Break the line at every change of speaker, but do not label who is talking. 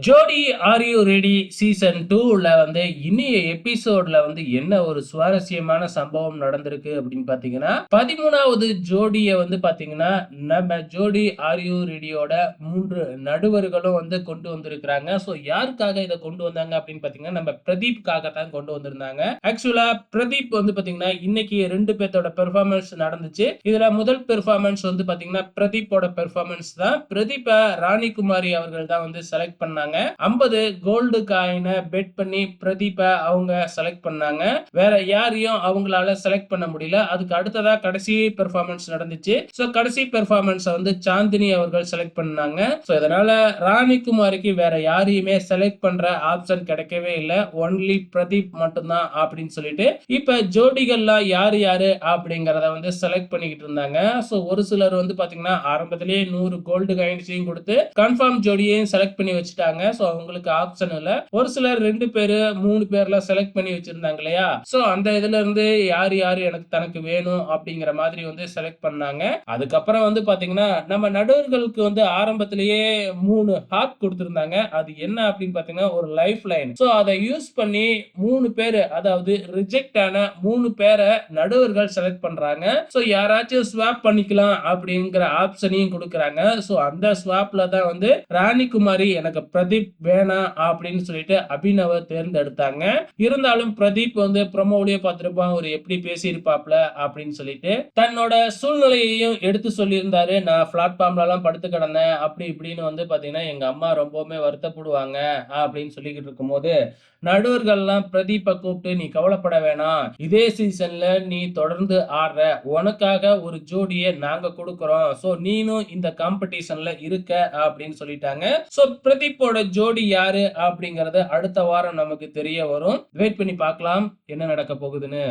ஜோடி are you ready season 2ல இன்னைய எபிசோட்ல என்ன ஒரு சுவாரஸ்யமான சம்பவம் நடந்திருக்கு அப்படின்னு பாத்தீங்கன்னா 13வது ஜோடியை பாத்தீங்கன்னா நம்ம ஜோடி ஆர் யூ ரெடியோட 3 நடுவர்களும் கொண்டு வந்திருக்கிறாங்க. ஸோ யாருக்காக இதை கொண்டு வந்தாங்க அப்படின்னு பாத்தீங்கன்னா நம்ம பிரதீப்காக தான் கொண்டு வந்திருந்தாங்க. ஆக்சுவலா பிரதீப் பாத்தீங்கன்னா இன்னைக்கு 2 பேர்த்தோட பெர்ஃபார்மன்ஸ் நடந்துச்சு. இதுல முதல் பெர்ஃபார்மன்ஸ் பாத்தீங்கன்னா பிரதீப்போட பெர்ஃபார்மன்ஸ் தான். பிரதீப்ப ராணிகுமாரி அவர்கள் தான் செலக்ட் பண்ணாங்க. 50 கோல்டு காயினை பெட் பண்ணி பிரதீப அவங்க செலக்ட் பண்ணாங்க. வேற யாரையும் அவங்களால செலக்ட் பண்ண முடியல. அதுக்கு அடுத்ததா கடைசி பெர்ஃபார்மன்ஸ் நடந்துச்சு. சோ கடைசி பெர்ஃபார்மன்ஸ் சாந்தினி அவர்கள் செலக்ட் பண்ணாங்க. சோ இதனால ராணிகுமாரிக்கு வேற யாரையுமே செலக்ட் பண்ற ஆப்ஷன் கிடைக்கவே இல்ல. ஒன்லி பிரதீப் மட்டும்தான் அப்படின்னு சொல்லிட்டு இப்ப ஜோடிகள்லாம் யாரு யாரு அப்படிங்கறத செலக்ட் பண்ணிக்கிட்டு இருந்தாங்க. சோ ஒரு சிலர் பாத்தீங்கன்னா ஆரம்பத்திலேயே 100 கோல்டு காயின்ஸையும் கொடுத்து கன்ஃபார்ம் ஜோடியையும் செலக்ட் பண்ணி வச்சுட்டாங்க. சோ அவங்களுக்கு ஆப்ஷன் இல்ல. ஒரு சிலர் 2 பேரு 3 பேர்ல செலக்ட் பண்ணி வச்சிருந்தாங்க இல்லையா? சோ அந்த இதுல இருந்து யார் யாரு எனக்கு தனக்கு வேணும் அப்படிங்கிற மாதிரி செலக்ட் பண்ணாங்க. அதுக்கப்புறம் பாத்தீங்கன்னா நம்ம நடுவர்களுக்கு ஆரம்பத்திலேயே 3 ஹார்ட் கொடுத்திருந்தாங்க. அது என்ன அப்படின்னு பாத்தீங்கன்னா ஒரு லைஃப் லைன். சோ அதை யூஸ் பண்ணி 3 பேரு, அதாவது ரிஜெக்ட் ஆன 3 பேரை நடுவர்கள் செலக்ட் பண்றாங்க. சோ யாராச்சும் ஸ்வாப் பண்ணிக்கலாம் அப்படிங்கிற ஆப்ஷனையும் கொடுக்கறாங்க. சோ அந்த ஸ்வாப்ல தான் ராணிகுமாரி எனக்கு பிரதீப் வேணாம் அப்படின்னு சொல்லிட்டு அபிநவ தேர்ந்தெடுத்தாங்க. இருந்தாலும் பிரதீப் ப்ரோமோலயே பார்த்திருப்பான் ஒரு எப்படி பேசியிருப்பாப்ல அப்படின்னு சொல்லிட்டு தன்னோட சூழ்நிலையையும் எடுத்து சொல்லியிருந்தாரு. நான் பிளாட்ஃபார்ம்ல எல்லாம் படுத்து கிடந்தேன், அப்படி இப்படின்னு பாத்தீங்கன்னா எங்க அம்மா ரொம்பவுமே வருத்தப்படுவாங்க அப்படின்னு சொல்லிக்கிட்டு இருக்கும்போது நடுவர்கள்லாம் பிரதீப்பை கூப்பிட்டு நீ கவலைப்பட வேணாம், இதே சீசன்ல நீ தொடர்ந்து ஆடுற, உனக்காக ஒரு ஜோடியை நாங்க கொடுக்கிறோம், சோ நீனும் இந்த காம்படிஷன்ல இருக்க அப்படின்னு சொல்லிட்டாங்க. சோ பிரதீப்போட ஜோடி யாரு அப்படிங்கறது அடுத்த வாரம் நமக்கு தெரிய வரும். வெயிட் பண்ணி பார்க்கலாம் என்ன நடக்க போகுதுன்னு.